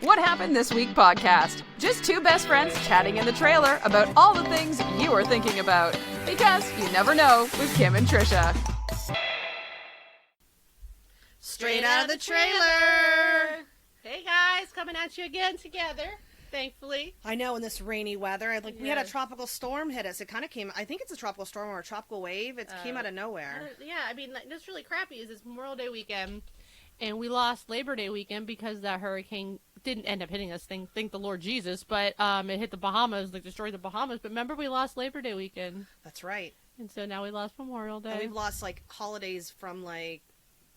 What Happened This Week podcast. Just two best friends chatting in the trailer about all the things you are thinking about. Because you never know with Kim and Trisha. Straight out of the trailer! Hey guys, coming at you again together, thankfully. I know, in this rainy weather. We had a tropical storm hit us. It kind of came, I think it's a tropical storm or a tropical wave. It came out of nowhere. That's really crappy is it's Memorial Day weekend, and we lost Labor Day weekend because that hurricane didn't end up hitting us, thank the Lord Jesus, but it hit the Bahamas, destroyed the Bahamas. But remember, we lost Labor Day weekend. That's right. And so now we lost Memorial Day. And we've lost, holidays from,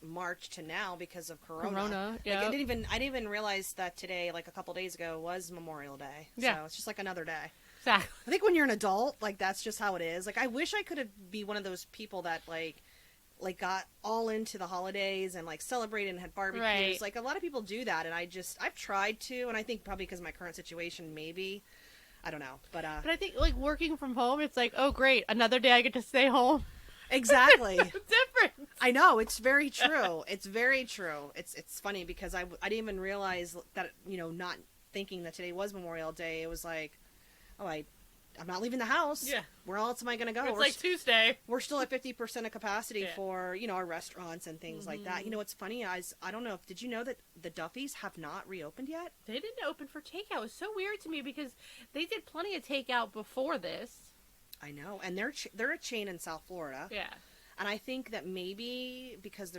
March to now because of Corona. Yeah. I didn't even realize that today, a couple days ago, was Memorial Day. Yeah. So it's just another day. Exactly. I think when you're an adult, that's just how it is. I wish I could be one of those people that, got all into the holidays and, celebrated and had barbecues. Right. A lot of people do that, and I've tried to, and I think probably because of my current situation, maybe. I don't know. But I think, working from home, it's oh, great, another day I get to stay home. Exactly. Different. I know, it's very true. It's very true. It's funny because I didn't even realize that, not thinking that today was Memorial Day, it was I'm not leaving the house. Yeah. Where else am I going to go? It's Tuesday. We're still at 50% of capacity Yeah. for, our restaurants and things like that. What's funny, I don't know, did you know that the Duffys have not reopened yet? They didn't open for takeout. It was so weird to me because they did plenty of takeout before this. I know, and they're a chain in South Florida. Yeah. And I think that maybe because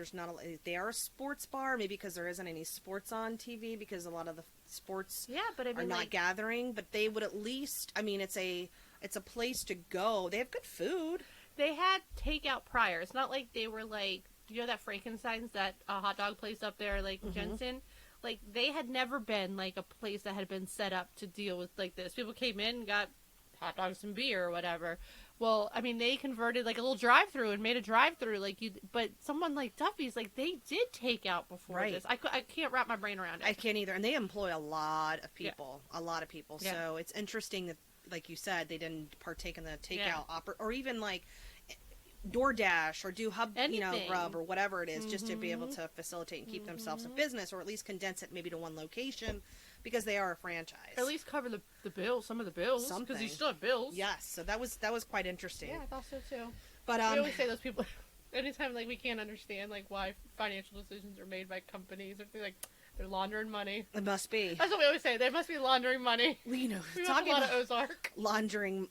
they are a sports bar, maybe because there isn't any sports on TV because a lot of the sports are not gathering, but they would at least, it's a place to go. They have good food. They had takeout prior. It's not like they were that Frankenstein's, that hot dog place up there, Jensen? They had never been a place that had been set up to deal with this. People came in and got hot dogs and beer or whatever. Well, they converted a little drive-through and made a drive-through but someone like Duffy's, they did take out before this. I can't wrap my brain around it. I can't either. And they employ a lot of people, Yeah. So it's interesting that, like you said, they didn't partake in the takeout or even DoorDash or do Hub, Grub or whatever it is, just to be able to facilitate and keep themselves in business, or at least condense it maybe to one location. Because they are a franchise. Or at least cover the bills, some of the bills. Because you still have bills. Yes, so that was quite interesting. Yeah, I thought so too. But we always say those people, anytime we can't understand why financial decisions are made by companies, if they're laundering money. It must be. That's what we always say. They must be laundering money. We talking about Ozark. Laundering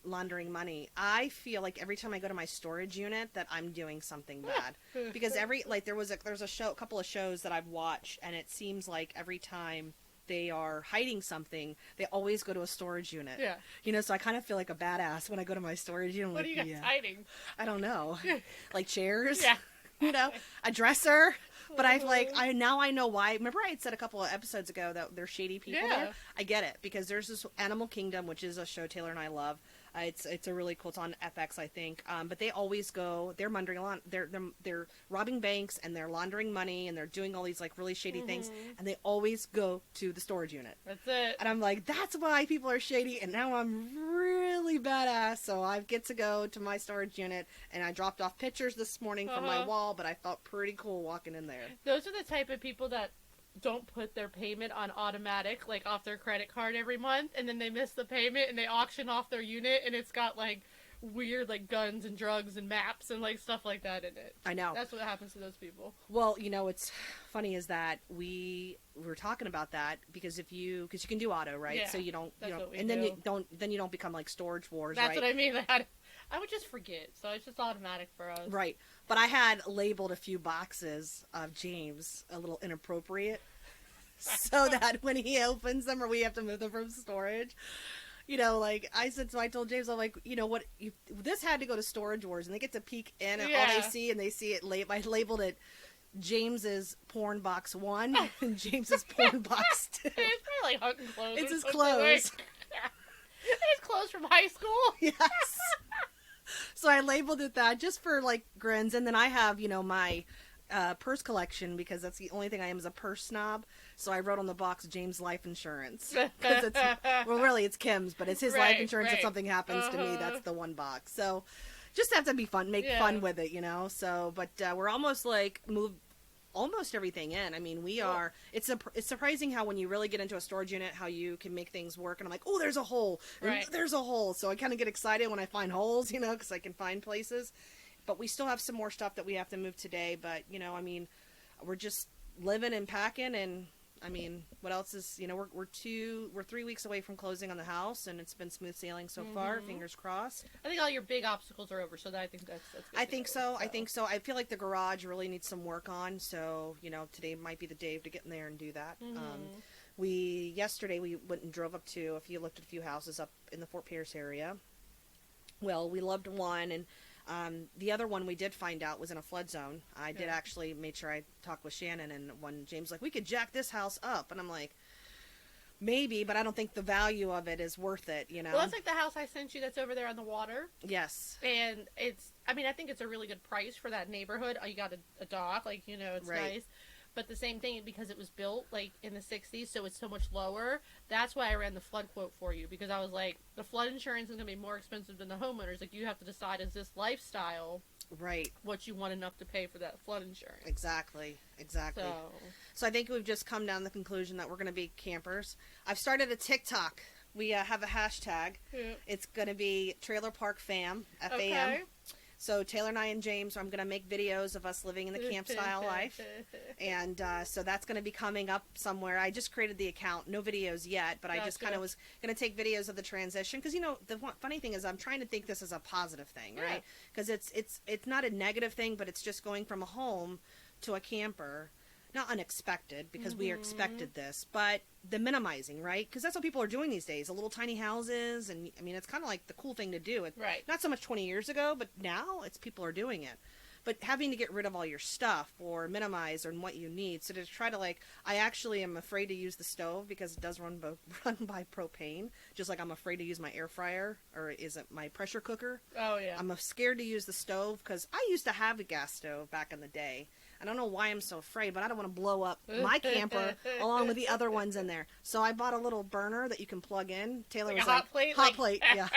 money. I feel like every time I go to my storage unit that I'm doing something bad. Because there's a couple of shows that I've watched, and it seems like every time they are hiding something, they always go to a storage unit. Yeah. So I kind of feel like a badass when I go to my storage unit. What are you guys hiding? I don't know. Chairs? Yeah. A dresser? But I know why. Remember I had said a couple of episodes ago that they're shady people there? I get it. Because there's this Animal Kingdom, which is a show Taylor and I love. It's a really cool. It's on FX, I think. But they always go. They're they're robbing banks and they're laundering money and they're doing all these really shady things. And they always go to the storage unit. That's it. And I'm that's why people are shady. And now I'm really badass. So I get to go to my storage unit, and I dropped off pictures this morning from my wall. But I felt pretty cool walking in there. Those are the type of people that don't put their payment on automatic, off their credit card every month, and then they miss the payment and they auction off their unit, and it's got weird guns and drugs and maps and stuff like that in it. I know. That's what happens to those people. Well, what's funny is that we were talking about that because you can do auto, right? Yeah, so you don't, and then you don't become Storage Wars, That's right? what I mean. I would just forget, so it's just automatic for us. Right. But I had labeled a few boxes of James a little inappropriate so that when he opens them or we have to move them from storage, I told James, I'm this had to go to Storage Wars, and they get to peek in and all they see it I labeled it James's porn box 1 and James's porn box 2. It's probably hunting clothes. It's his clothes. His clothes from high school. Yes. So I labeled it that just for grins, and then I have my purse collection because that's the only thing I am is a purse snob. So I wrote on the box James Life Insurance. Really it's Kim's, but it's his life insurance. If something happens to me, that's the one box. So just have to be fun, make fun with it, So, but we're almost almost everything in. I mean, it's surprising how when you really get into a storage unit, how you can make things work. And I'm like, oh, there's a hole. Right. There's a hole. So I kind of get excited when I find holes, because I can find places. But we still have some more stuff that we have to move today. But, I mean, we're just living and packing. And, I mean, what else is, we're 3 weeks away from closing on the house. And it's been smooth sailing so far. Fingers crossed. I think all your big obstacles are over. So I think that's good. I think so. I feel like the garage really needs some work on. So, today might be the day to get in there and do that. Yesterday we went and drove up to, looked at a few houses up in the Fort Pierce area. Well, we loved one, and the other one we did find out was in a flood zone. I did actually make sure I talked with Shannon, and when James was like, we could jack this house up, and I'm like, maybe, but I don't think the value of it is worth it, Well, that's like the house I sent you that's over there on the water. Yes. And I think it's a really good price for that neighborhood. Oh, you got a dock, it's right. nice. But the same thing, because it was built, in the 60s, so it's so much lower. That's why I ran the flood quote for you, because I was like, the flood insurance is going to be more expensive than the homeowners. You have to decide, is this lifestyle right what you want enough to pay for that flood insurance? Exactly. So I think we've just come down to the conclusion that we're going to be campers. I've started a TikTok. We have a hashtag. Yeah. It's going to be Trailer Park Fam, FAM. Okay. So Taylor and I and James, I'm going to make videos of us living in the camp style life. And so that's going to be coming up somewhere. I just created the account. No videos yet, but I just kind of was going to take videos of the transition. Because, the funny thing is I'm trying to think this as a positive thing, right? Because it's not a negative thing, but it's just going from a home to a camper. Not unexpected, because we expected this, but the minimizing, right? Because that's what people are doing these days. The little tiny houses, and I mean, it's kind of like the cool thing to do. Right. Not so much 20 years ago, but now people are doing it. But having to get rid of all your stuff or minimize on what you need. So to try to I actually am afraid to use the stove because it does run by propane. Just like I'm afraid to use my air fryer, or is it my pressure cooker? Oh, yeah. I'm scared to use the stove because I used to have a gas stove back in the day. I don't know why I'm so afraid, but I don't want to blow up my camper along with the other ones in there. So I bought a little burner that you can plug in. Taylor was hot plate? Hot plate, yeah.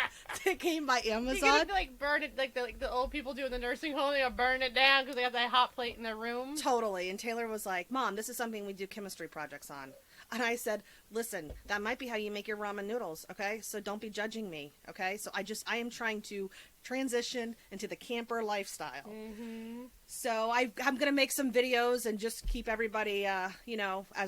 It came by Amazon. You're gonna burn it like the old people do in the nursing home. They burn it down because they have that hot plate in their room. Totally. And Taylor was like, Mom, this is something we do chemistry projects on. And I said, listen, that might be how you make your ramen noodles, okay? So don't be judging me, okay? So I am trying to transition into the camper lifestyle. So I'm going to make some videos and just keep everybody, as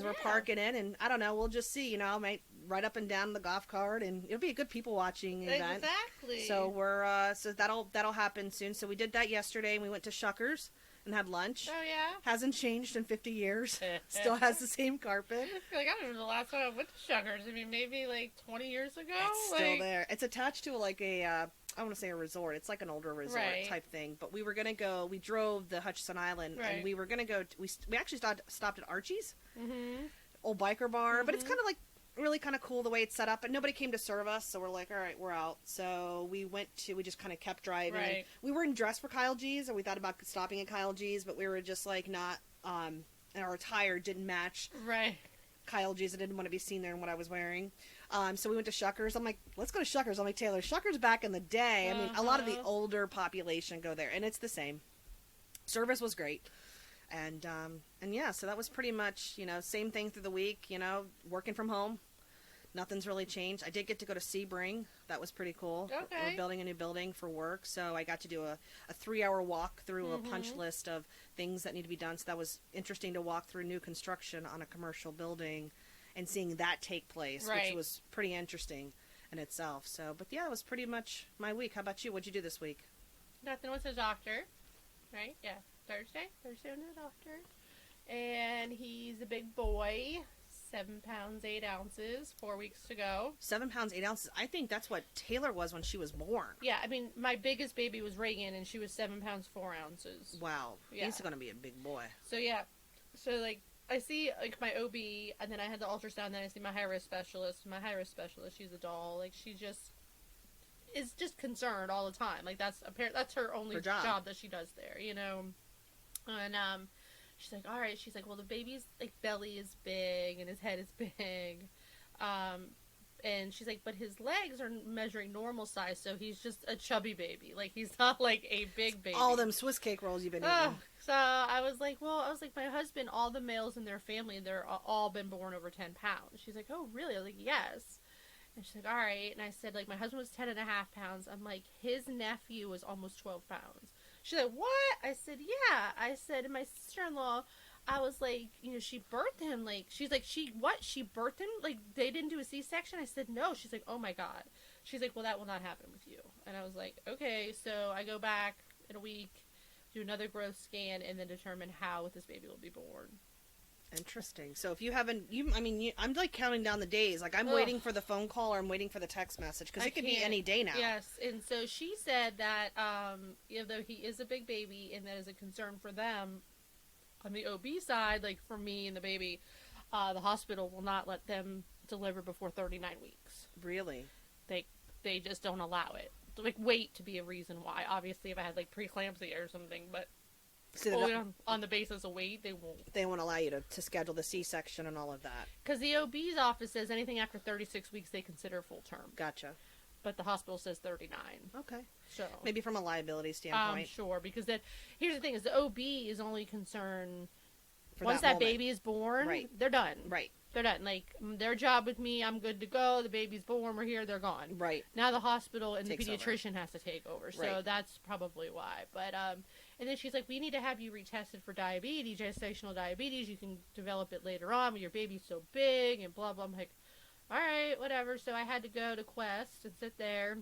we're parking in. And I don't know, we'll just see, I might ride up and down the golf cart, and it'll be a good people watching event. Exactly. So we're, so that'll happen soon. So we did that yesterday, and we went to Shuckers and had lunch. Oh, yeah? Hasn't changed in 50 years. Still has the same carpet. I don't remember the last time I went to Shuckers. I mean, maybe 20 years ago? It's still there. It's attached to I want to say a resort. It's like an older resort type thing. But we were going to go, we drove the Hutchinson Island, and we were going to go, we actually stopped at Archie's, old biker bar, but it's kind of really kind of cool the way it's set up, but nobody came to serve us, so we're like, all right, we're out. So we just kind of kept driving. Right. We weren't dressed for Kyle G's, and we thought about stopping at Kyle G's, but we were just not, our attire didn't match. Right. Kyle G's. I didn't want to be seen there in what I was wearing. So we went to Shuckers. I'm like, let's go to Shuckers. I'm like, Taylor, Shuckers back in the day. I mean, a lot of the older population go there, and it's the same. Service was great. And yeah, so that was pretty much, same thing through the week, working from home. Nothing's really changed. I did get to go to Sebring. That was pretty cool. Okay. We're building a new building for work, so I got to do a 3-hour walk through a punch list of things that need to be done. So that was interesting to walk through new construction on a commercial building and seeing that take place, which was pretty interesting in itself. So, but yeah, it was pretty much my week. How about you? What'd you do this week? Nothing. Went to the doctor. Right? Yeah. Thursday went to the doctor. And he's a big boy. 7 pounds, 8 ounces, 4 weeks to go. 7 pounds, 8 ounces. I think that's what Taylor was when she was born. Yeah, I mean, my biggest baby was Reagan, and she was 7 pounds, 4 ounces. Wow. Yeah. He's going to be a big boy. So, yeah. So, I see, my OB, and then I had the ultrasound, then I see my high-risk specialist. My high-risk specialist, she's a doll. She just is just concerned all the time. That's her only job that she does there, And, she's like, all right. She's like, well, the baby's belly is big and his head is big, And she's like, but his legs are measuring normal size, so he's just a chubby baby. Like, he's not like a big baby. All them Swiss cake rolls you've been eating. So I was like, my husband, all the males in their family, they're all been born over 10 pounds. She's like, oh, really? I was like, yes. And she's like, all right. And I said, like, my husband was 10 and a half pounds. I'm like, his nephew was almost 12 pounds. She's like, what? I said, yeah. I said, and my sister-in-law, I was like, she birthed him. Like, she's like, she birthed him? Like, they didn't do a C-section? I said, no. She's like, oh my God. She's like, well, that will not happen with you. And I was like, okay. So I go back in a week, do another growth scan, and then determine how this baby will be born. Interesting. So if you haven't, I'm like counting down the days. Like, I'm waiting for the phone call or I'm waiting for the text message because it could be any day now. Yes. And so she said that, though he is a big baby and that is a concern for them, on the OB side, like for me and the baby, the hospital will not let them deliver before 39 weeks. Really? They just don't allow it. Like, weight to be a reason why. Obviously, if I had like preeclampsia or something, but on the basis of weight, they won't. They won't allow you to schedule the C-section and all of that. Because the OB's office says anything after 36 weeks they consider full term. Gotcha. But the hospital says 39. Okay. So maybe from a liability standpoint. Sure, because here's the thing: is the OB is only concerned for once that baby is born. Right. They're done. Right. They're done. Like, their job with me, I'm good to go. The baby's born. We're here. They're gone. Right. Now the hospital and Takes the pediatrician has to take over. So right. that's probably why. But and then she's like, we need to have you retested for diabetes, gestational diabetes. You can develop it later on when your baby's so big and blah blah. I'm like, all right, whatever. So I had to go to Quest and sit there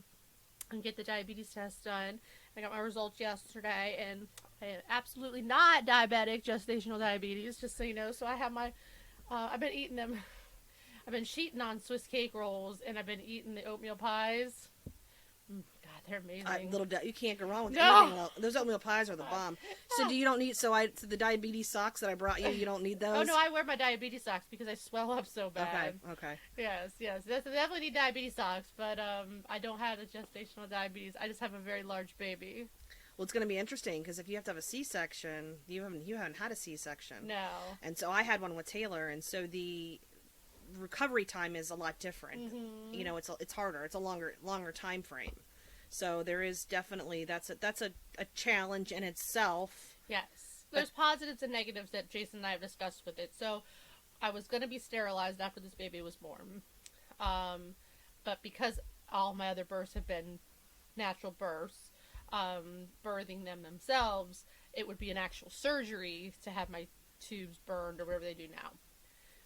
and get the diabetes test done. I got my results yesterday, and I am absolutely not diabetic, gestational diabetes, just so you know. So I have my, I've been eating them. I've been cheating on Swiss cake rolls, and I've been eating the oatmeal pies. God, they're amazing. You can't go wrong with anything. Those oatmeal pies are the bomb. So No. you don't need, so the diabetes socks that I brought you don't need those? Oh, no, I wear my diabetes socks because I swell up so bad. Okay. Yes. Definitely need diabetes socks, but I don't have the gestational diabetes. I just have a very large baby. Well, it's going to be interesting because if you have to have a C-section, you haven't had a C-section. No. And so I had one with Taylor, and so the recovery time is a lot different. Mm-hmm. It's harder. It's a longer time frame. So there is definitely that's a challenge in itself. Yes. There's positives and negatives that Jason and I have discussed with it. So I was going to be sterilized after this baby was born. But because all my other births have been natural births, birthing them themselves, it would be an actual surgery to have my tubes burned or whatever they do now.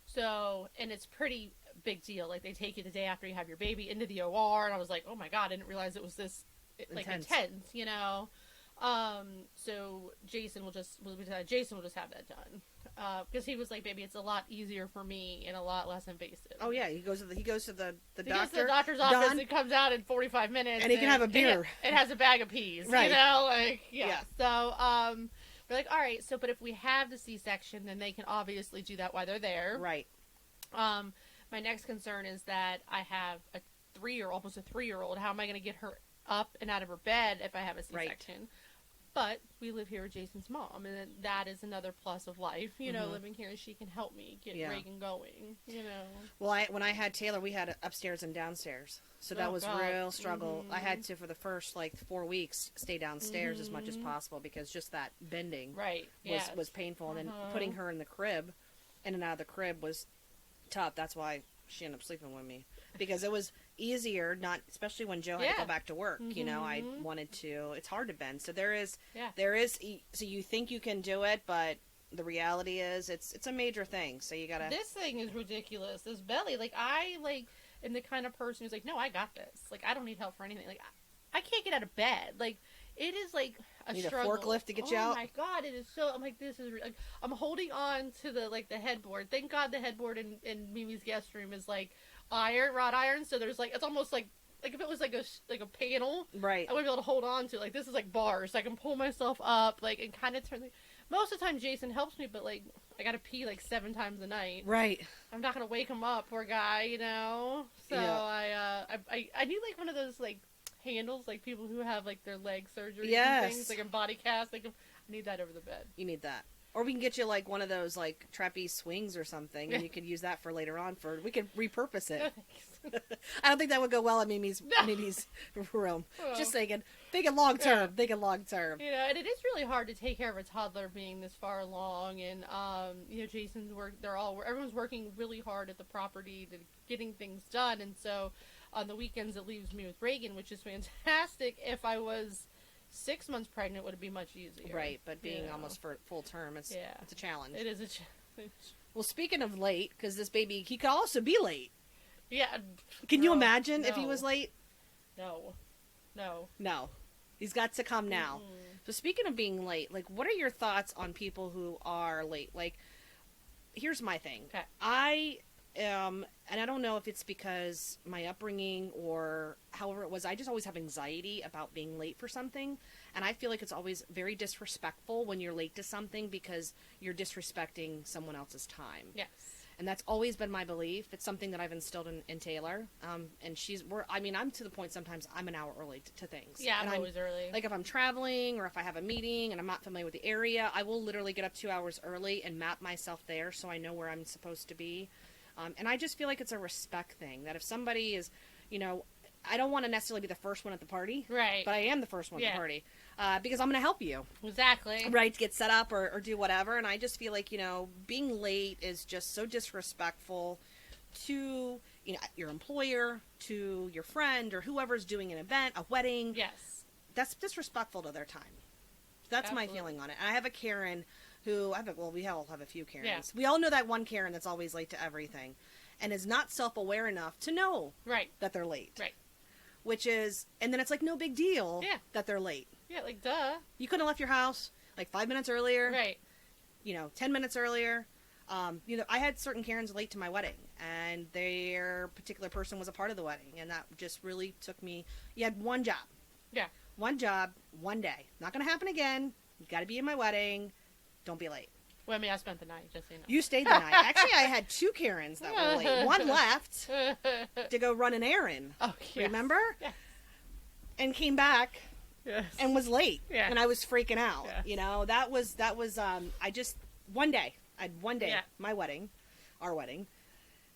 So, and it's pretty big deal. Like, they take you the day after you have your baby into the OR, and I was like, oh my God, I didn't realize it was this, intense, you know? So Jason will just have that done. Because he was like, baby, it's a lot easier for me and a lot less invasive. Oh yeah, he goes to the doctor. He goes to the doctor's office and comes out in 45 minutes. And he can have a beer. It has a bag of peas, right. You know? Like, yeah. So, we're like, all right, so, but if we have the C-section, then they can obviously do that while they're there. Right. My next concern is that I have almost a 3-year-old. How am I going to get her up and out of her bed if I have a C-section? Right. But we live here with Jason's mom, and that is another plus of life, you know, living here. She can help me get Reagan going, you know. Well, when I had Taylor, we had upstairs and downstairs, so that was real struggle. I had to, for the first 4 weeks, stay downstairs as much as possible because just that bending was painful, and then putting her in the crib, in and out of the crib, was tough. That's why she ended up sleeping with me, because it was easier, especially when Joe had to go back to work. You know, I wanted to. It's hard to bend, so there is. So you think you can do it, but the reality is, it's a major thing. So you gotta. This thing is ridiculous. This belly, I am the kind of person who's like, no, I got this. Like, I don't need help for anything. Like, I can't get out of bed. Like, it is like a struggle. A forklift to get you out. Oh my God, it is so. I'm like, this is. I'm holding on to the headboard. Thank God the headboard in Mimi's guest room is wrought iron. So there's it's almost like if it was like a panel, right? I wouldn't be able to hold on to. This is like bars. So I can pull myself up, and kind of turn. Most of the time Jason helps me, but I gotta pee 7 times a night. Right. I'm not gonna wake him up, poor guy. You know. So I need one of those handles, people who have their leg surgery and things, in body cast. I need that over the bed. You need that. Or we can get you like one of those like trapeze swings or something, and you could use that for later on. We could repurpose it. I don't think that would go well at Mimi's room. Oh. Just thinking long term. Thinking long term. You know, and it is really hard to take care of a toddler being this far along, and you know, Jason's work. Everyone's working really hard at the property to getting things done, and so on the weekends it leaves me with Reagan, which is fantastic. If I was 6 months pregnant, would it be much easier? Right, but being almost for full term, it's a challenge. It is a challenge. Well, speaking of late, because this baby, he could also be late. Yeah. Can you imagine if he was late? No. No. He's got to come now. Mm-hmm. So speaking of being late, like, what are your thoughts on people who are late? Like, here's my thing. Okay. And I don't know if it's because my upbringing or however it was, I just always have anxiety about being late for something. And I feel like it's always very disrespectful when you're late to something because you're disrespecting someone else's time. Yes. And that's always been my belief. It's something that I've instilled in Taylor. And I'm to the point sometimes I'm an hour early to things. Yeah, and I'm always early. Like if I'm traveling or if I have a meeting and I'm not familiar with the area, I will literally get up 2 hours early and map myself there so I know where I'm supposed to be. And I just feel like it's a respect thing, that if somebody is, you know, I don't want to necessarily be the first one at the party. Right. But I am the first one at the party. Because I'm going to help you. Exactly. Right, to get set up or do whatever. And I just feel like, you know, being late is just so disrespectful to, you know, your employer, to your friend, or whoever's doing an event, a wedding. Yes. That's disrespectful to their time. That's my feeling on it. And I have a Karen who, we all have a few Karens. Yeah. We all know that one Karen that's always late to everything and is not self-aware enough to know that they're late. Right. Which is, and then it's like no big deal that they're late. Yeah, like, duh. You could have left your house like 5 minutes earlier. Right. You know, 10 minutes earlier. You know, I had certain Karens late to my wedding, and their particular person was a part of the wedding, and that just really took me. You had one job. Yeah. One job, one day. Not going to happen again. You got to be in my wedding. Don't be late. Well, I mean, I spent the night, just so you know. You stayed the night. Actually, I had two Karens that were late. One left to go run an errand. Oh, yes. Remember? Yeah. And came back. Yes. And was late. Yeah. And I was freaking out. Yes. You know, that was I just one day. I had one day, Yeah. my wedding, our wedding.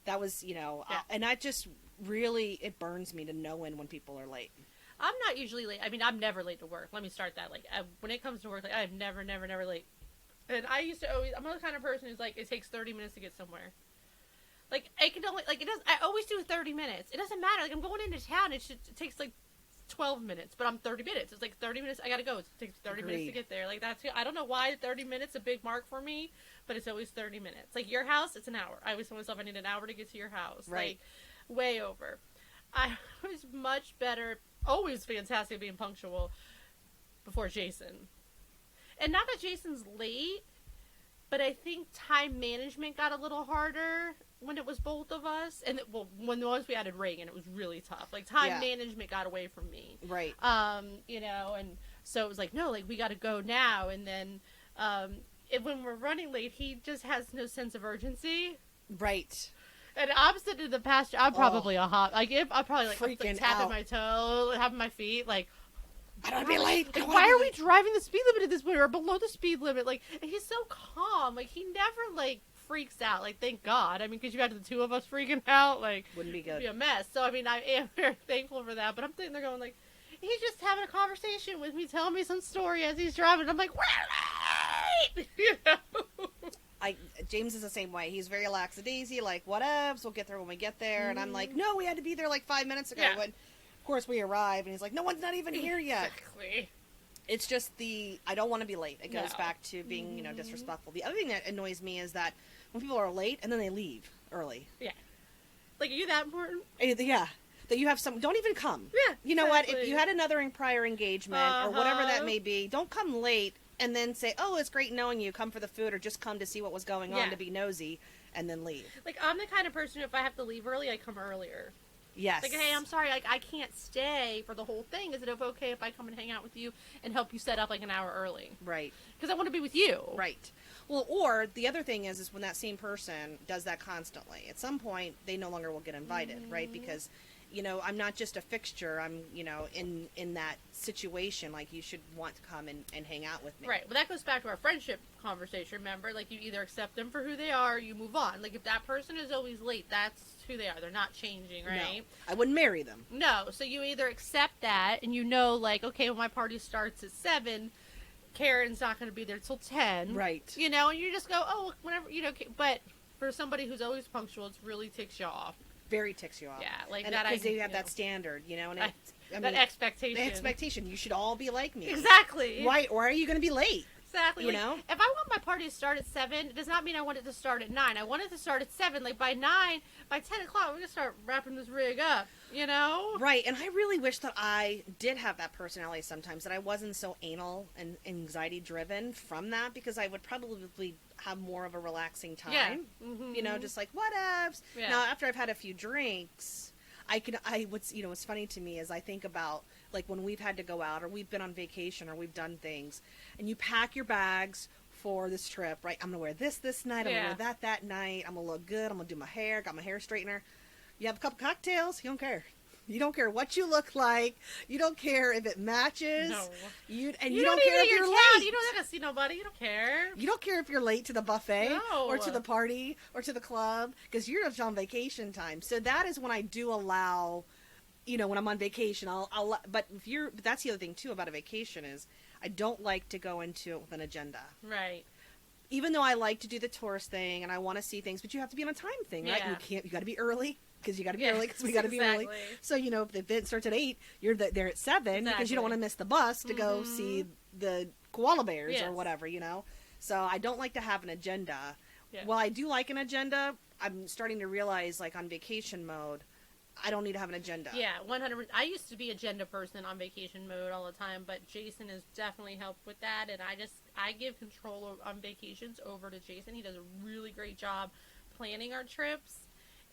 That was, you know, Yeah. and that just really, it burns me to know when people are late. I'm not usually late. I mean, I'm never late to work. Let me start that. Like, when it comes to work, like, I'm never late. And I used to always, I'm the kind of person who's like, it takes 30 minutes to get somewhere. Like, I can only, like, I always do 30 minutes. It doesn't matter. Like, I'm going into town. It takes, like, 12 minutes, but I'm 30 minutes. It's like 30 minutes. I gotta go. It takes 30 minutes to get there. Like, I don't know why 30 minutes is a big mark for me, but it's always 30 minutes. Like, your house, it's an hour. I always tell myself I need an hour to get to your house. Right. Like, way over. I was much better, always fantastic at being punctual before Jason. And not that Jason's late, but I think time management got a little harder when it was both of us. And, when once we added Reagan, it was really tough. Like, time management got away from me. Right. You know, and so it was like, no, like, we got to go now. And then when we're running late, he just has no sense of urgency. Right. And opposite to the past, I'm probably a hot. Like, I'm probably like tapping out. my toe, having my feet, like, I don't want to be late. Like, why are we driving the speed limit at this point or below the speed limit? Like, and he's so calm. Like, he never, like, freaks out. Like, thank God. I mean, because you had the two of us freaking out, like, wouldn't be good. It'd be a mess. So, I mean, I am very thankful for that. But I'm sitting there going, like, he's just having a conversation with me, telling me some story as he's driving. I'm like, we're late! You know? James is the same way. He's very lackadaisy, like, whatevs, we'll get there when we get there. And I'm like, no, we had to be there like 5 minutes ago. Yeah. When, of course, we arrive, and he's like, no one's not even here yet. Exactly. It's just I don't want to be late. It goes back to being, you know, disrespectful. The other thing that annoys me is that when people are late and then they leave early. Yeah. Like, are you that important? Yeah. That you have don't even come. Yeah. You know what? If you had another prior engagement or whatever that Uh-huh. may be, don't come late and then say, oh, it's great knowing you, come for the food, or just come to see what was going on to be nosy and then leave. Like, I'm the kind of person, if I have to leave early, I come earlier. Yes. Like, hey, I'm sorry, like, I can't stay for the whole thing. Is it okay if I come and hang out with you and help you set up, like, an hour early? Right. Because I want to be with you. Right. Well, or the other thing is when that same person does that constantly, at some point, they no longer will get invited, right? Because I'm not just a fixture. I'm, in that situation, like, you should want to come and hang out with me. Right. Well, that goes back to our friendship conversation, remember? Like, you either accept them for who they are, or you move on. Like, if that person is always late, that's who they are. They're not changing, right? No, I wouldn't marry them. No. So you either accept that, and like, okay, when my party starts at 7, Karen's not going to be there till 10. Right. And you just go, oh, whenever, but for somebody who's always punctual, it really ticks you off. Very ticks you off. Yeah, like and that. Because they have that standard, and that expectation. The expectation. You should all be like me. Exactly. Right. Or are you going to be late? Exactly. If I want my party to start at 7, it does not mean I want it to start at 9. I want it to start at 7. Like, by 9, by 10 o'clock, we're going to start wrapping this rig up, Right. And I really wish that I did have that personality sometimes, that I wasn't so anal and anxiety-driven from that, because I would probably have more of a relaxing time. Yeah. Mm-hmm. Just like, whatevs. Yeah. Now, after I've had a few drinks, what's funny to me is I think about, like, when we've had to go out, or we've been on vacation, or we've done things, and you pack your bags for this trip, right? I'm going to wear this night, I'm going to wear that night, I'm going to look good, I'm going to do my hair, got my hair straightener. You have a couple cocktails, you don't care. You don't care what you look like. You don't care if it matches. No. You don't care if you're late. You don't have to see nobody. You don't care. You don't care if you're late to the buffet or to the party or to the club, because you're just on vacation time. So that is when I do allow, when I'm on vacation, but that's the other thing too about a vacation is I don't like to go into it with an agenda. Right. Even though I like to do the tourist thing and I want to see things, but you have to be on a time thing, right? You got to be early. Because you got to be early, because we got to be early. So, if the event starts at 8, you're there at 7, because you don't want to miss the bus to go see the koala bears or whatever, So I don't like to have an agenda. Yeah. While I do like an agenda, I'm starting to realize, like, on vacation mode, I don't need to have an agenda. Yeah, 100%. I used to be agenda person on vacation mode all the time, but Jason has definitely helped with that, and I give control on vacations over to Jason. He does a really great job planning our trips.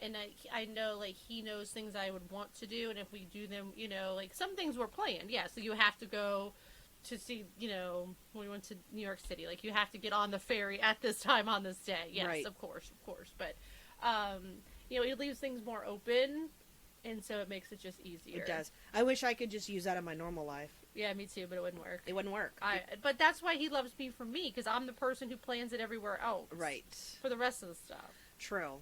And I know, like, he knows things I would want to do, and if we do them, like, some things were planned. Yeah, so you have to go to see, when we went to New York City, like, you have to get on the ferry at this time on this day. Yes, right. Of course. But, it leaves things more open, and so it makes it just easier. It does. I wish I could just use that in my normal life. Yeah, me too, but it wouldn't work. It wouldn't work. But that's why he loves me for me, because I'm the person who plans it everywhere else. Right. For the rest of the stuff. True.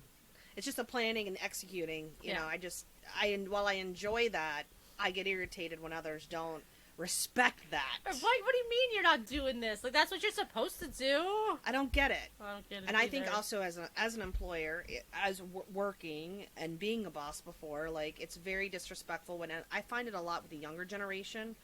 It's just the planning and executing. While I enjoy that, I get irritated when others don't respect that. What do you mean you're not doing this? Like, that's what you're supposed to do? I don't get it. I don't get it And either. I think also as an employer, working and being a boss before, like, it's very disrespectful when I find it a lot with the younger generation,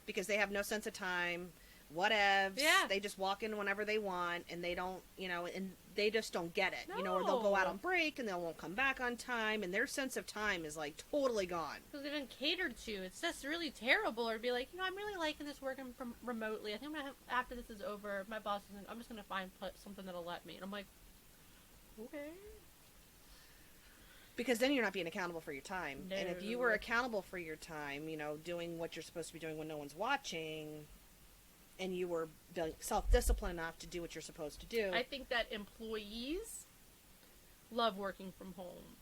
because they have no sense of time. Whatevs. Yeah. They just walk in whenever they want, and they don't, and they just don't get it. No. Or they'll go out on break and they won't come back on time, and their sense of time is, like, totally gone. Because they've been catered to. It's just really terrible. Or be like, I'm really liking this working from remotely. I think after this is over, my boss is I'm just going to find something that'll let me. And I'm like, okay. Because then you're not being accountable for your time. No. And if you were accountable for your time, doing what you're supposed to be doing when no one's watching, and you were self-disciplined enough to do what you're supposed to do. I think that employees love working from home.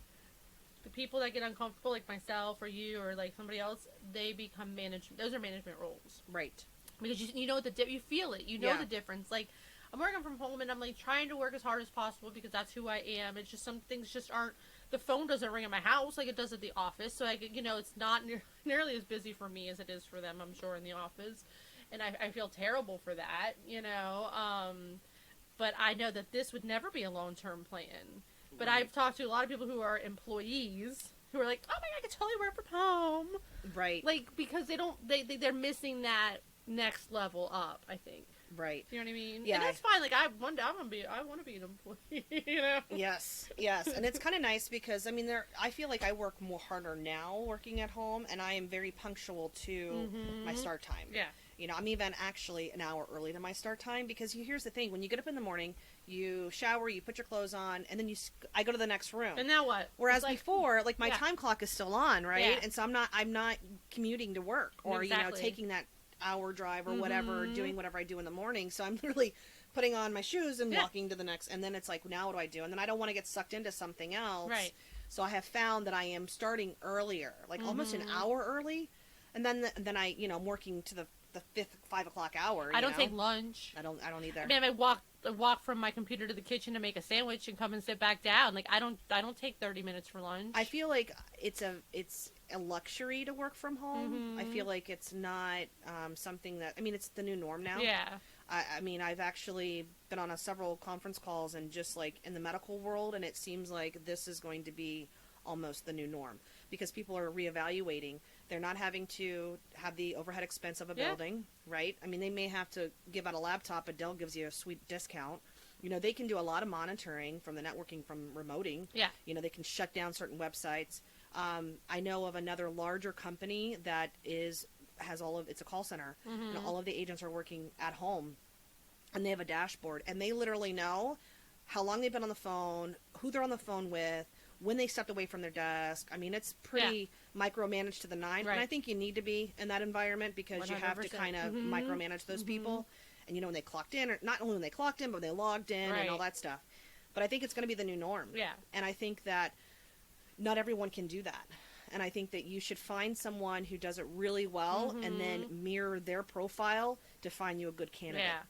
The people that get uncomfortable, like myself or you or, like, somebody else, they become those are management roles. Right. Because you know you feel it. You know the difference. Like, I'm working from home and I'm, like, trying to work as hard as possible because that's who I am. It's just some things just aren't, the phone doesn't ring at my house like it does at the office. So, it's not nearly as busy for me as it is for them, I'm sure, in the office. And I feel terrible for that, but I know that this would never be a long-term plan. But right. I've talked to a lot of people who are employees who are like, oh my God, I can totally work from home. Right. Like, because they're missing that next level up, I think. Right. You know what I mean? Yeah. And that's fine. Like, I want to be an employee, Yes. And it's kind of nice because, I feel like I work more harder now working at home, and I am very punctual to my start time. Yeah. I'm even actually an hour early to my start time, because here's the thing. When you get up in the morning, you shower, you put your clothes on, and then I go to the next room. And now what? Whereas before, like, my time clock is still on, right? Yeah. And so I'm not commuting to work or, taking that hour drive or whatever, doing whatever I do in the morning. So I'm literally putting on my shoes and walking to the next, and then it's like, now what do I do? And then I don't want to get sucked into something else. Right. So I have found that I am starting earlier, like almost an hour early, and then I, I'm working to the 5 o'clock hour. I don't take lunch. I don't either. I mean, I walk from my computer to the kitchen to make a sandwich and come and sit back down. Like I don't take 30 minutes for lunch. I feel like it's a luxury to work from home. I feel like it's not something that, I mean, it's the new norm now. Yeah. I mean, I've actually been on several conference calls and just like in the medical world, and it seems like this is going to be almost the new norm because people are reevaluating. They're not having to have the overhead expense of a building, right? I mean, they may have to give out a laptop, but Dell gives you a sweet discount. They can do a lot of monitoring from the networking, from remoting. Yeah. They can shut down certain websites. I know of another larger company that it's a call center, and all of the agents are working at home, and they have a dashboard, and they literally know how long they've been on the phone, who they're on the phone with, when they stepped away from their desk. I mean, it's pretty micromanaged to the nine, and I think you need to be in that environment because 100%. You have to kind of micromanage those people, and when they clocked in, or not only when they clocked in, but when they logged in and all that stuff. But I think it's going to be the new norm. Yeah. And I think that not everyone can do that. And I think that you should find someone who does it really well and then mirror their profile to find you a good candidate. Yeah.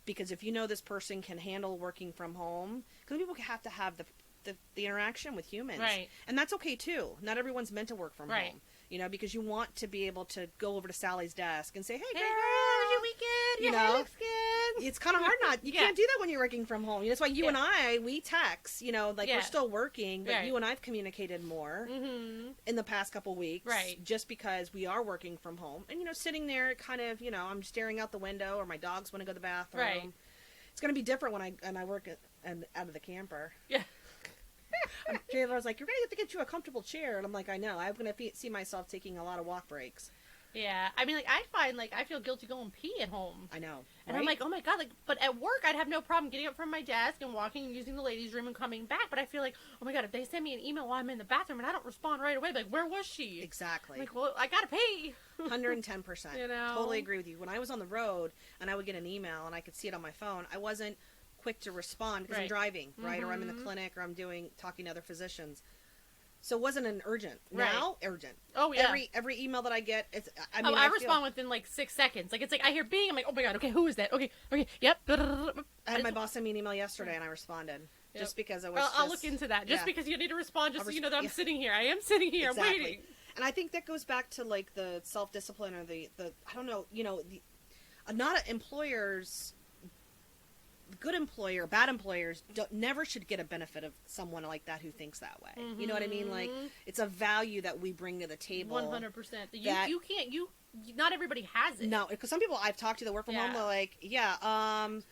Because if this person can handle working from home, because people have to have the interaction with humans. Right. And that's okay too. Not everyone's meant to work from home. Because you want to be able to go over to Sally's desk and say, hey girl, how was your weekend? Your hair looks good. It's kind of hard you can't do that when you're working from home. That's why you and we text, we're still working, but you and I've communicated more in the past couple weeks. Right. Just because we are working from home. And, sitting there kind of, I'm staring out the window or my dogs want to go to the bathroom. Right. It's going to be different when I work out of the camper. Yeah. Jayla was like, you're going to have to get you a comfortable chair. And I'm like, I know. I'm going to see myself taking a lot of walk breaks. Yeah. I mean, I find, I feel guilty going pee at home. I know. And I'm like, oh my God. But at work, I'd have no problem getting up from my desk and walking and using the ladies' room and coming back. But I feel like, oh my God, if they send me an email while I'm in the bathroom and I don't respond right away, where was she? Exactly. I'm like, well, I got to pee. 110%. Totally agree with you. When I was on the road and I would get an email and I could see it on my phone, I wasn't quick to respond because I'm driving, right? Or I'm in the clinic or I'm talking to other physicians. So it wasn't an urgent. Now, urgent. Oh, yeah. Every email that I get, I respond within 6 seconds. It's I hear bing, I'm like, oh my God, okay, who is that? Okay, yep. I had my boss send me an email yesterday and I responded. Yep. Just because I was I'll look into that. Just because you need to respond, just so you know that I'm sitting here. I am sitting here, exactly. I'm waiting. And I think that goes back to the self-discipline or the I don't know, not employers. Good employer, bad employers never should get a benefit of someone like that who thinks that way. You know what I mean? It's a value that we bring to the table. 100%. You can't. Not everybody has it. No, because some people I've talked to that work from home, they're like, I'm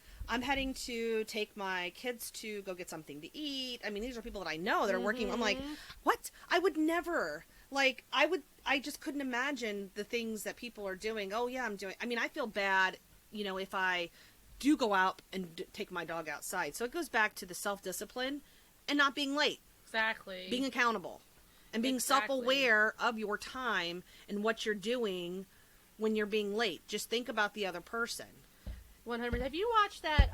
heading to take my kids to go get something to eat. I mean, these are people that I know that are working. I'm like, what? I would never. I just couldn't imagine the things that people are doing. Oh yeah, I'm doing. I mean, I feel bad, if I do go out and take my dog outside. So it goes back to the self-discipline and not being late. Exactly. Being accountable and being self-aware of your time and what you're doing when you're being late. Just think about the other person. 100%. Have you watched that,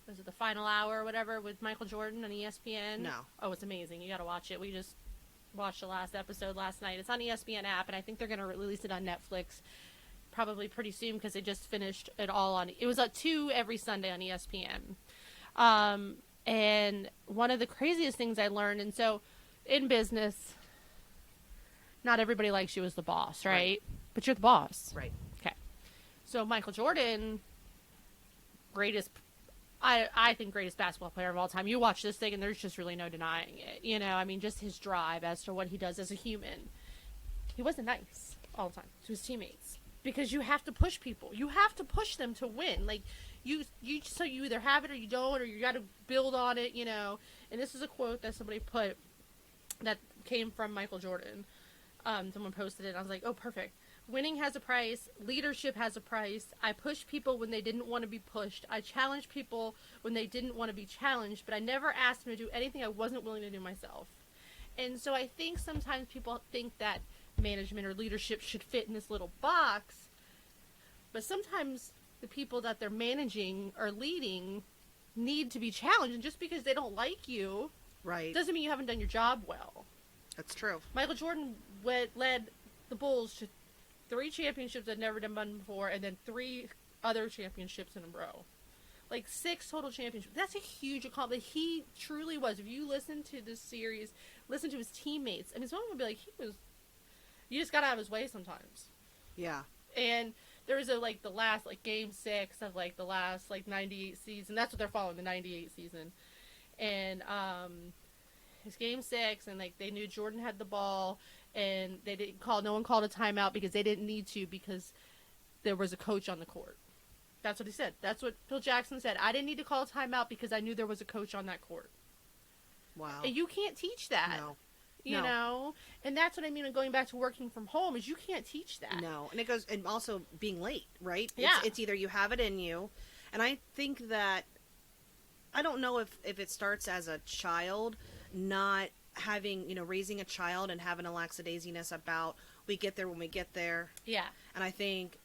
was it The Final Hour or whatever with Michael Jordan on ESPN? No. Oh, it's amazing. You got to watch it. We just watched the last episode last night. It's on ESPN app, and I think they're going to release it on Netflix probably pretty soon because they just finished it all on. It was at 2 every Sunday on ESPN. And one of the craziest things I learned, and so in business, not everybody likes you as the boss, right? But you're the boss. Right. Okay. So Michael Jordan, I think greatest basketball player of all time. You watch this thing and there's just really no denying it. I mean, just his drive as to what he does as a human. He wasn't nice all the time to his teammates. Because you have to push people. You have to push them to win. So you either have it or you don't, or you got to build on it, And this is a quote that somebody put that came from Michael Jordan. Someone posted it, and I was like, oh, perfect. Winning has a price. Leadership has a price. I pushed people when they didn't want to be pushed. I challenged people when they didn't want to be challenged, but I never asked them to do anything I wasn't willing to do myself. And so I think sometimes people think that management or leadership should fit in this little box, but sometimes the people that they're managing or leading need to be challenged, and just because they don't like you Right. Doesn't mean you haven't done your job well. That's true. Michael Jordan led the Bulls to 3 championships that never been done before, and then 3 other championships in a row. Like 6 total championships. That's a huge accomplishment. He truly was. If you listen to this series, listen to his teammates, I mean, someone would be like, you just got out of his way sometimes. Yeah. And there was the last, game 6 of, the last, 98 season. That's what they're following, the 98 season. And, his game 6, and, they knew Jordan had the ball, and no one called a timeout because they didn't need to because there was a coach on the court. That's what he said. That's what Phil Jackson said. I didn't need to call a timeout because I knew there was a coach on that court. Wow. And you can't teach that. No. You know? And that's what I mean going back to working from home is you can't teach that. No. And also being late, right? Yeah. It's either you have it in you, and I think that, I don't know if it starts as a child, not having, raising a child and having a lackadaisiness about, we get there when we get there. Yeah. And I think,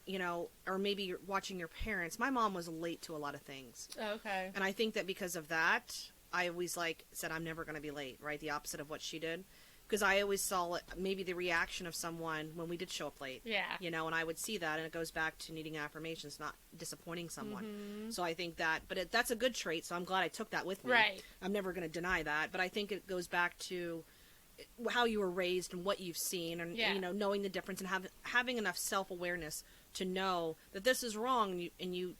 or maybe you're watching your parents. My mom was late to a lot of things. Okay. And I think that because of that, I always said I'm never going to be late, right? The opposite of what she did. Because I always saw maybe the reaction of someone when we did show up late. Yeah. And I would see that, and it goes back to needing affirmations, not disappointing someone. Mm-hmm. So I think that, but that's a good trait, so I'm glad I took that with me. Right. I'm never going to deny that, but I think it goes back to how you were raised and what you've seen, and knowing the difference, and having enough self-awareness to know that this is wrong, and you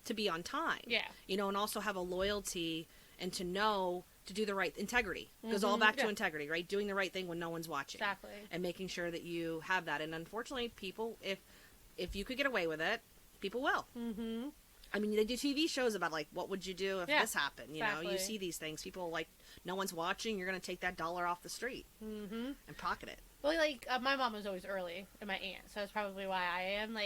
to be on time. Yeah. And also have a loyalty, and to know to do the right integrity. It goes all back to integrity, right? Doing the right thing when no one's watching. Exactly. And making sure that you have that. And unfortunately, people, if you could get away with it, people will. Mm-hmm. I mean, they do TV shows about, what would you do if this happened? Exactly. You see these things. People, no one's watching. You're going to take that $1 off the street and pocket it. Well, my mom was always early, and my aunt, so that's probably why I am,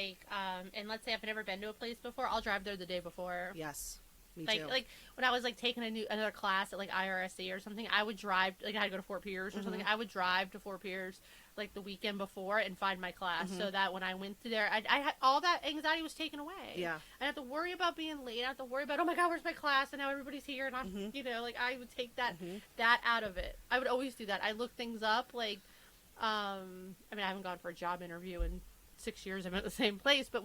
and let's say I've never been to a place before, I'll drive there the day before. Yes. Me too. When I was taking another class at IRSC or something, I would drive. I had to go to Fort Pierce or something. I would drive to Fort Pierce the weekend before and find my class, so that when I went to there, I had all that anxiety was taken away. Yeah. I had to worry about being late. I had to worry about, oh my God, where's my class? And now everybody's here, and I'm I would take that out of it. I would always do that. I look things up. I haven't gone for a job interview in 6 years. I'm at the same place, but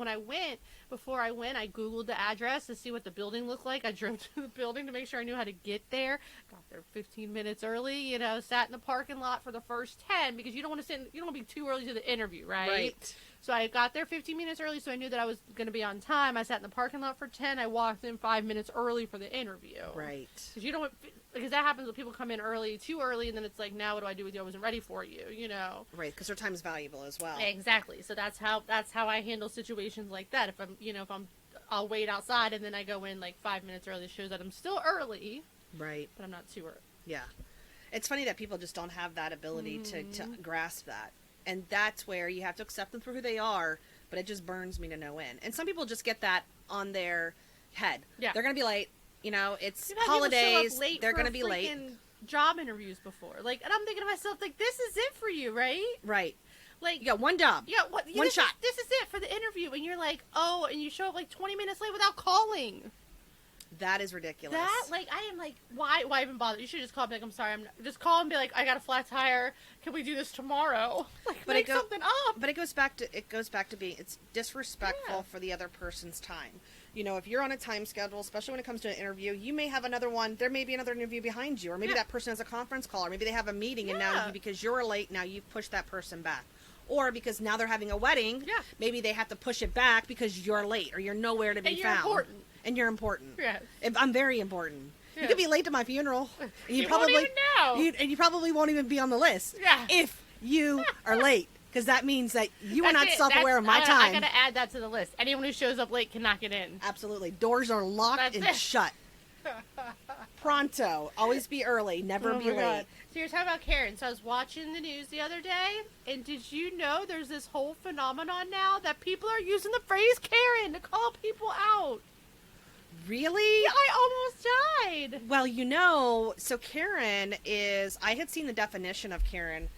before I went, I Googled the address to see what the building looked like. I drove to the building to make sure I knew how to get there. Got there 15 minutes early, sat in the parking lot for the first 10 because you don't want to be too early to the interview, right? Right. So I got there 15 minutes early, so I knew that I was going to be on time. I sat in the parking lot for 10. I walked in 5 minutes early for the interview. Right. Because that happens when people come in too early, and then it's now what do I do with you? I wasn't ready for you, Right, because their time is valuable as well. Exactly. So that's how I handle situations like that. I'll wait outside, and then I go in 5 minutes early. It shows that I'm still early. Right. But I'm not too early. Yeah. It's funny that people just don't have that ability to grasp that. And that's where you have to accept them for who they are, but it just burns me to no end. And some people just get that on their head. Yeah. They're going to be late. It's holidays. They're going to be late. Job interviews before. And I'm thinking to myself, this is it for you, right? Right. You got one job. Yeah, one shot. This is it for the interview. And you're and you show up 20 minutes late without calling. That is ridiculous. I am why even bother? You should just call and be I'm sorry. Just call and be I got a flat tire. Can we do this tomorrow? Make something up. But it goes back to being, it's disrespectful for the other person's time. If you're on a time schedule, especially when it comes to an interview, you may have another one. There may be another interview behind you, or maybe that person has a conference call, or maybe they have a meeting, and now because you're late, now you've pushed that person back. Or because now they're having a wedding, maybe they have to push it back because you're late, or you're nowhere to be found. Important. And you're important. Yes. I'm very important. Yes. You could be late to my funeral, and you probably won't even know. And you probably won't even be on the list. Yeah. If you are late, because that means that you are not self-aware of my time. I gotta add that to the list. Anyone who shows up late cannot get in. Absolutely. Doors are locked and shut. Pronto. Always be early. Never be late. God. So you're talking about Karen. So I was watching the news the other day, and did you know there's this whole phenomenon now that people are using the phrase Karen to call people out? Really? Yeah, I almost died. Well, so Karen is, I had seen the definition of Karen.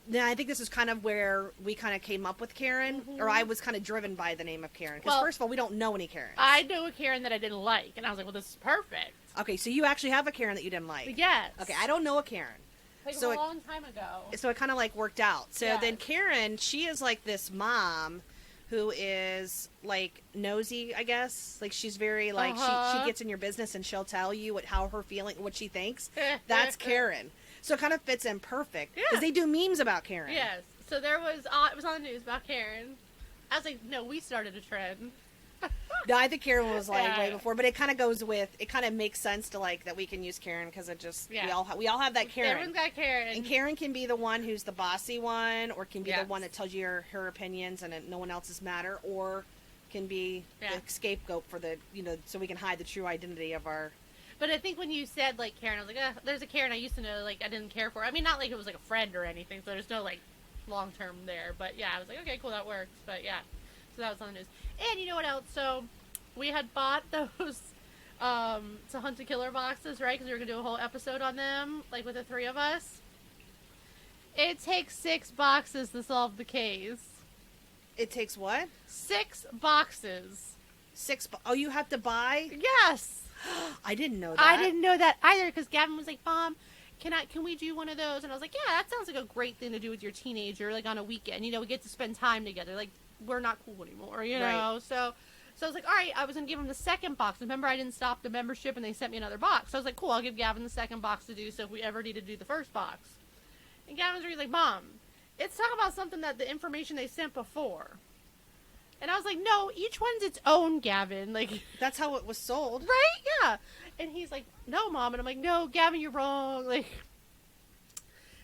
Now, I think this is kind of where we kind of came up with Karen, or I was kind of driven by the name of Karen. Because first of all, we don't know any Karens. I knew a Karen that I didn't like, and I was like, well, this is perfect. Okay, so you actually have a Karen that you didn't like. Yes. Okay, I don't know a Karen. Like So a long time ago. So it kind of like worked out. So Yes. then Karen, she is like this mom who is like nosy, I guess. Like she's very like she gets in your business and she'll tell you how her feeling, what she thinks. That's Karen. So it kind of fits in perfect because they do memes about Karen. Yes. So there was it was on the news about Karen. I was like, no, we started a trend. No, I think Karen was like way before, but it kind of goes with it. Kind of makes sense to like that we can use Karen because it just we all have that Karen. Everyone's got Karen, and Karen can be the one who's the bossy one, or can be the one that tells you her opinions and no one else's matter, or can be the scapegoat for the so we can hide the true identity of our. But I think when you said like Karen, I was like, there's a Karen I used to know, like I didn't care for. I mean, not like it was like a friend or anything, so there's no like long term there. But yeah, I was like, okay, cool, that works. But yeah. So that was on the news. And you know what else? So we had bought those to Hunt a Killer boxes, right? Because we were going to do a whole episode on them, like with the three of us. It takes 6 boxes to solve the case. It takes what? 6 boxes. Oh, you have to buy? Yes. I didn't know that. I didn't know that either because Gavin was like, Mom, can we do one of those? And I was like, yeah, that sounds like a great thing to do with your teenager, like on a weekend. We get to spend time together. Like, we're not cool anymore, know? Right. So I was like, all right, I was going to give him the second box. Remember, I didn't stop the membership and they sent me another box. So I was like, cool, I'll give Gavin the second box to do so if we ever need to do the first box. And Gavin's really like, Mom, it's talking about something that the information they sent before. And I was like, no, each one's its own, Gavin. Like, that's how it was sold. Right? Yeah. And he's like, no, Mom. And I'm like, no, Gavin, you're wrong. Like,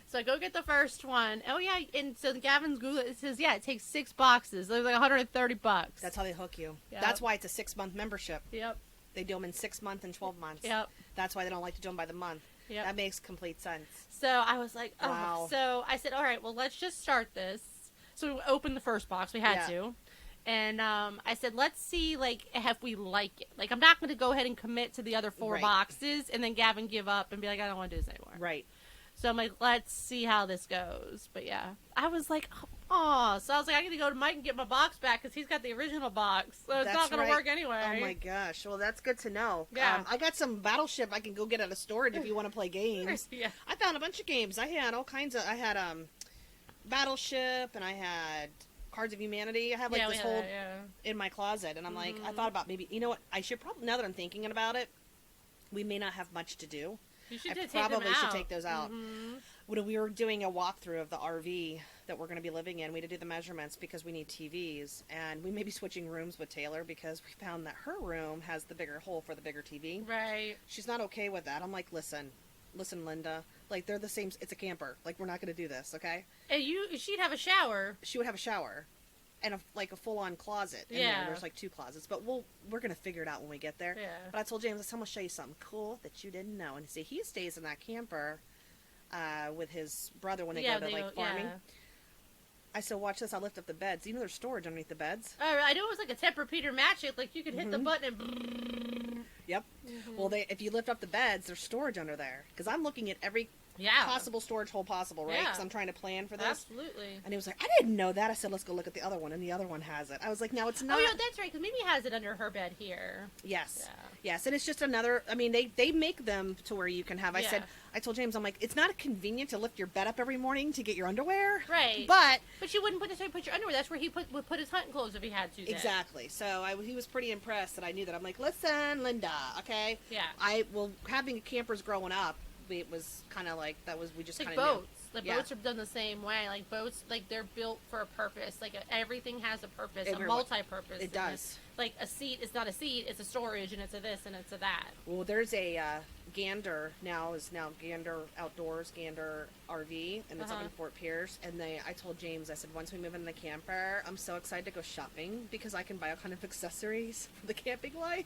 so I go get the first one. Oh, yeah. And so Gavin's Google, it says, yeah, it takes 6 boxes. They're like $130. That's how they hook you. Yep. That's why it's a 6-month membership. Yep. They do them in 6 months and 12 months. Yep. That's why they don't like to do them by the month. Yep. That makes complete sense. So I was like, oh. Wow. So I said, all right, well, let's just start this. So we opened the first box. We had to. And I said, let's see, like, if we like it. Like, I'm not going to go ahead and commit to the other 4 boxes and then Gavin give up and be like, I don't want to do this anymore. Right. So I'm like, let's see how this goes. But yeah, I was like, oh. So I was like, I got to go to Mike and get my box back because he's got the original box. So it's not going to work anyway. Oh my gosh. Well, that's good to know. Yeah. I got some Battleship I can go get out of storage if you want to play games. Yeah. I found a bunch of games. I had all kinds of, I had Battleship and I had Cards of Humanity. I have like this whole in my closet. And I'm like, I thought about maybe, you know what, I should probably, now that I'm thinking about it, we may not have much to do. You should should take those out. Mm-hmm. When we were doing a walkthrough of the RV that we're going to be living in, we had to do the measurements because we need TVs, and we may be switching rooms with Taylor because we found that her room has the bigger hole for the bigger TV. Right. She's not okay with that. I'm like, listen, Linda. Like, they're the same. It's a camper. Like, we're not going to do this, okay? And she'd have a shower. She would have a shower. And a full-on closet. And there's like 2 closets. But we're going to figure it out when we get there. Yeah. But I told James, I'm going to show you something cool that you didn't know. And see, he stays in that camper with his brother when they go to farming. Yeah. I said, watch this. I'll lift up the beds. You know there's storage underneath the beds? Oh, I know it was like a Tempur-Pedic mattress. Like, you could hit the button and... Yep. Mm-hmm. Well, if you lift up the beds, there's storage under there. Because I'm looking at every possible storage hole possible, right? Because I'm trying to plan for this. Absolutely. And he was like, I didn't know that. I said, let's go look at the other one. And the other one has it. I was like, no, it's not. Oh, yeah, that's right. Because Mimi has it under her bed here. Yes. Yeah. Yes. And it's just another, I mean, they make them to where you can have, I told James, I'm like, it's not convenient to lift your bed up every morning to get your underwear. Right. But you wouldn't necessarily put your underwear. That's where he would put his hunting clothes if he had to. Then. Exactly. So he was pretty impressed that I knew that. I'm like, listen, Linda, okay? Yeah. Having campers growing up, it was kind of like, we just kind of boats. The boats are done the same way. Like, boats, like, they're built for a purpose. Like, everything has a purpose, a multi-purpose. It does. Like, a seat is not a seat. It's a storage, and it's a this, and it's a that. Well, there's a Gander now Gander Outdoors, Gander RV, and it's up in Fort Pierce. And I told James, I said, once we move in the camper, I'm so excited to go shopping because I can buy all kind of accessories for the camping life.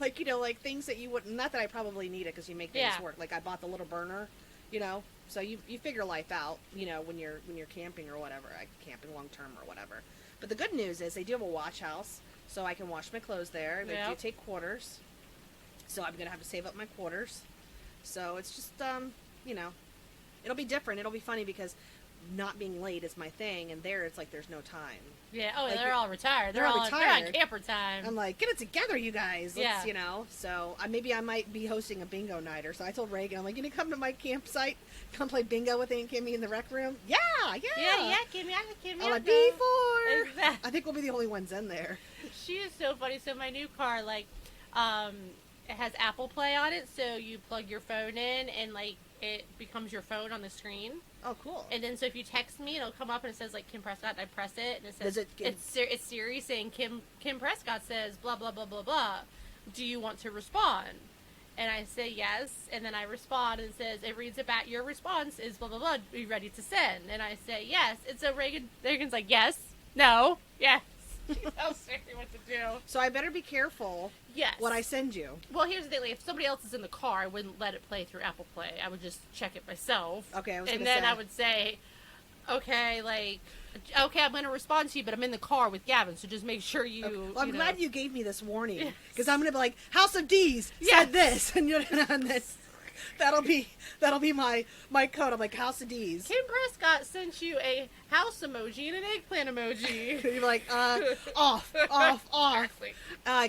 Like, like things that you wouldn't, not that I probably need it because you make things work. Like, I bought the little burner, so you figure life out, when you're camping or whatever, camping long term or whatever. But the good news is they do have a wash house, so I can wash my clothes there. They do take quarters, so I'm gonna have to save up my quarters. So it's just it'll be different. It'll be funny because not being late is my thing, and there it's like there's no time. Yeah. Oh, Like, they're all retired. they're all They're retired. on camper time. I'm like, get it together, you guys. Yeah. Let's, So maybe I might be hosting a bingo night, or so I told Reagan, I'm like, you gonna come to my campsite, come play bingo with Aunt Kimmy in the rec room? Yeah. Yeah, Kimmy. Kimmy. I'm like, I'll go. B4. Exactly. I think we'll be the only ones in there. She is so funny. So my new car, like, it has Apple Play on it, so you plug your phone in, and like it becomes your phone on the screen. Oh, cool. And then so if you text me, it'll come up and it says like Kim Prescott, and I press it, and it says Does it give- it's Siri saying Kim Prescott says blah blah blah blah blah. Do you want to respond? And I say yes, and then I respond, and it says it reads it back. Your response is blah blah blah. Are you ready to send? And I say yes. And so Reagan's like yes, no, yes. She tells Siri what to do. So I better be careful. Yes. What I send you. Well, here's the thing. Like, if somebody else is in the car, I wouldn't let it play through Apple Play. I would just check it myself. Okay, I was and gonna then say. I would say, okay, I'm going to respond to you, but I'm in the car with Gavin, so just make sure you. Okay. Well, I'm you know. glad you gave me this warning, because I'm gonna be like, House of D's Yes. said this, and then that'll be my code. I'm like, House of D's. Kim Prescott sent you a house emoji and an eggplant emoji. You're like, off. Exactly.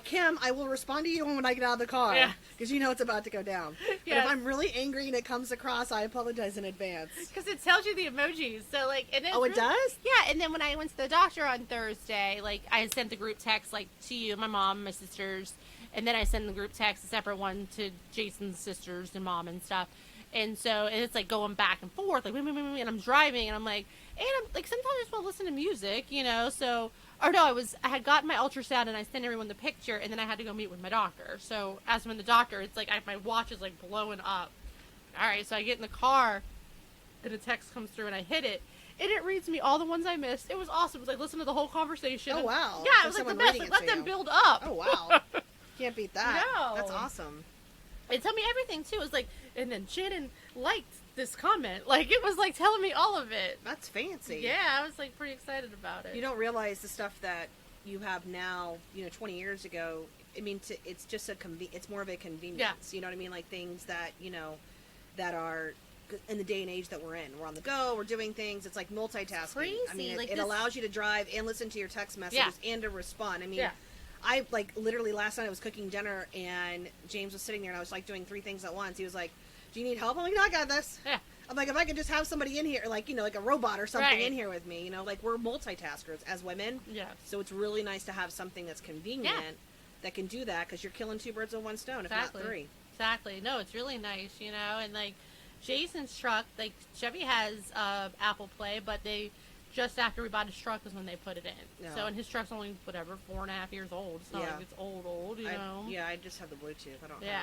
Kim, I will respond to you when I get out of the car, Yeah. because you know it's about to go down. But Yes. if I'm really angry and it comes across, I apologize in advance. Because it tells you the emojis. So, like, and Oh, it does? Yeah, and then when I went to the doctor on Thursday, like, I had sent the group text, like, to you, my mom, my sisters, and then I sent the group text, a separate one, to Jason's sisters and mom and stuff. And so, and it's, like, going back and forth, like, and I'm driving, and I'm like, sometimes I just want to listen to music, so... Or no, I had gotten my ultrasound and I sent everyone the picture, and then I had to go meet with my doctor. So as I'm in the doctor, it's like my watch is like blowing up. All right, so I get in the car, and a text comes through, and I hit it, and it reads me all the ones I missed. It was awesome. It was like listen to the whole conversation. Oh, wow. Yeah, it was So like the someone best. reading Like, it let to them you. build up. Oh, wow. Can't beat that. No. That's awesome. It told me everything too. It was like, and then Shannon liked this comment. Like it was like telling me all of it. That's fancy. Yeah, I was like pretty excited about it. You don't realize the stuff that you have now, 20 years ago. I mean, it's just it's more of a convenience. Yeah. You know what I mean? Like things that, that are in the day and age that we're in. We're on the go, we're doing things. It's like multitasking. Crazy. I mean, Like it this- allows you to drive and listen to your text messages and to respond. I mean, Yeah. I literally last night I was cooking dinner and James was sitting there and I was like doing three things at once. He was like, "Do you need help?" I'm like, "No, I got this." Yeah. I'm like, if I could just have somebody in here, like a robot or something Right. in here with me, like we're multitaskers as women. Yeah. So it's really nice to have something that's convenient that can do that because you're killing two birds with one stone, if Exactly. not three. Exactly. No, it's really nice, and like Jason's truck, like Chevy has Apple Play, but they just after we bought his truck is when they put it in. Yeah. So and his truck's only 4.5 years old. It's not Yeah. like it's old, you know. Yeah, I just have the Bluetooth. I don't Yeah.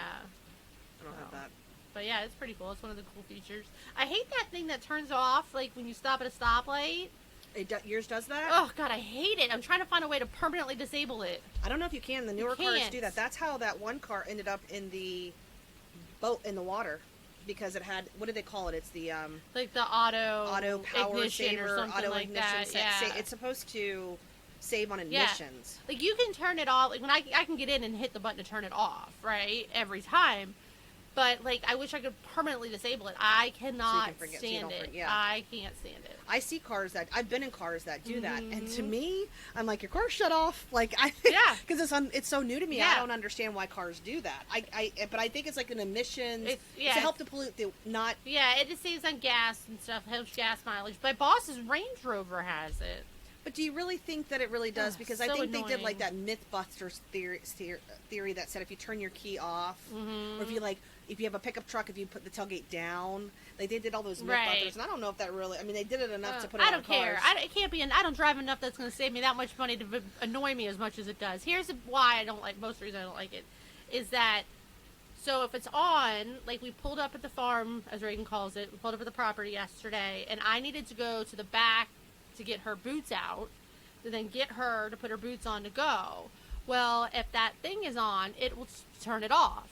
have that. But yeah, it's pretty cool. It's one of the cool features. I hate that thing that turns off like when you stop at a stoplight. Yours does that? Oh god, I hate it. I'm trying to find a way to permanently disable it. I don't know if you can. The newer cars can't. do that. That's how that one car ended up in the boat in the water because it had, what do they call it? It's the Like the auto power ignition saver, or something auto like ignition. that. Yeah. It's supposed to save on Yeah. emissions. Like you can turn it off. Like when I can get in and hit the button to turn it off, right? Every time. But like I wish I could permanently disable it. I cannot forget- so you stand don't it. forget, yeah. I can't stand it. I see cars that I've been in cars that do that, and to Mhm. me, I'm like, your car's shut off. Like Yeah. because it's so new to me. I Yeah. don't understand why cars do that. But I think it's like an emissions. It's- It's yeah, to help to pollute the not. Yeah, it just saves on gas and stuff, helps gas mileage. My boss's Range Rover has it. But do you really think that it really does? Ugh, Because I so think they did like annoying. that MythBusters theory that said if you turn your key off, Mm-hmm. or if you have a pickup truck, if you put the tailgate down, like they did all those Right. MythBusters, and I don't know if that really. I mean, they did it enough to put it I on don't care. cars. It can't be. I don't drive enough that's going to save me that much money to annoy me as much as it does. Here's why I don't like. Most reason I don't like it is that. So if it's on, like we pulled up at the farm, as Reagan calls it, we pulled up at the property yesterday, and I needed to go to the back to get her boots out, to then get her to put her boots on to go. Well, if that thing is on, it will turn it off.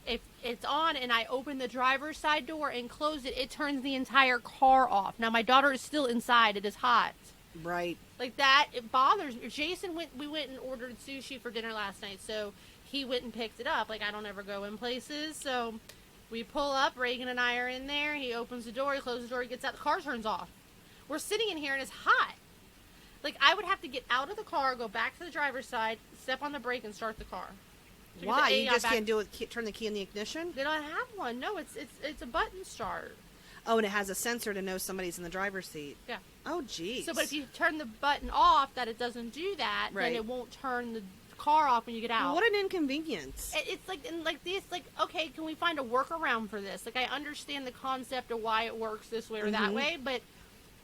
If it's on and I open the driver's side door and close it, it turns the entire car off. Now my daughter is still inside. It is hot. Right. Like that, it bothers me. We went and ordered sushi for dinner last night, so he went and picked it up. Like I don't ever go in places, so we pull up. Reagan and I are in there. He opens the door. He closes the door. He gets out. The car turns off. we're sitting in here and it's hot. Like, I would have to get out of the car, go back to the driver's side, step on the brake, and start the car. So Why? You just can't do it, turn the key in the ignition? They don't have one. No, it's a button start. Oh, and it has a sensor to know somebody's in the driver's seat. Yeah. Oh, geez. So, but if you turn the button off, that it doesn't do that, Right. then it won't turn the car off when you get out. What an inconvenience. It's like, and like this, like, okay, can we find a workaround for this? Like, I understand the concept of why it works this way or that way, but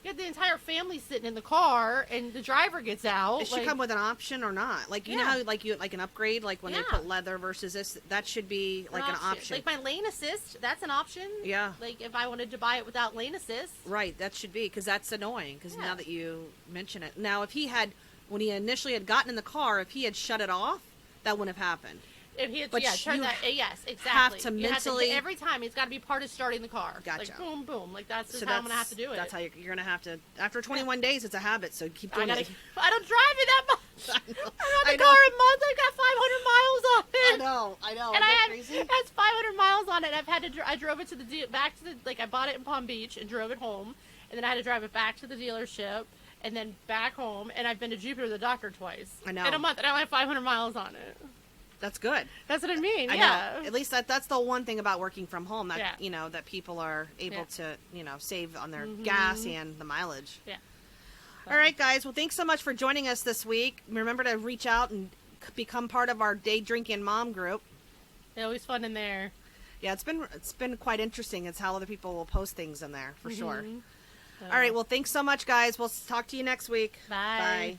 you have the entire family sitting in the car, and the driver gets out. It should come with an option or not. Like, you know how, like, you like an upgrade, like when they put leather versus this, that should be like an option. Like my lane assist, that's an option. Yeah. Like if I wanted to buy it without lane assist. Right, that should be, because that's annoying, because now that you mention it. Now, if he had, when he initially had gotten in the car, if he had shut it off, that wouldn't have happened. If he had, But turn you that, yes, exactly. have to You mentally- every time, it's got to be part of starting the car. Gotcha. Like boom, boom. Like that's just So how I'm gonna have to do it. That's how you're going to have to, after 21 days, it's a habit, so keep doing it. I don't drive it that much. I know. I I had the know. car a month. I got 500 miles on it. I know. And Isn't I that had crazy? it has 500 miles on it. I've had to. I drove it to back to the, like, I bought it in Palm Beach and drove it home, and then I had to drive it back to the dealership and then back home. And I've been to Jupiter, the doctor, twice. I know. In a month, and I only have 500 miles on it. That's good. That's what I mean. I Yeah. know. At least that's the one thing about working from home, that Yeah. you know, that people are able Yeah. to, you know, save on their gas and the mileage. Yeah. All right, guys. Well, thanks so much for joining us this week. Remember to reach out and become part of our day drinking mom group. It's always fun in there. Yeah, it's been quite interesting. It's how other people will post things in there for sure. So- All right. Well, thanks so much, guys. We'll talk to you next week. Bye. Bye.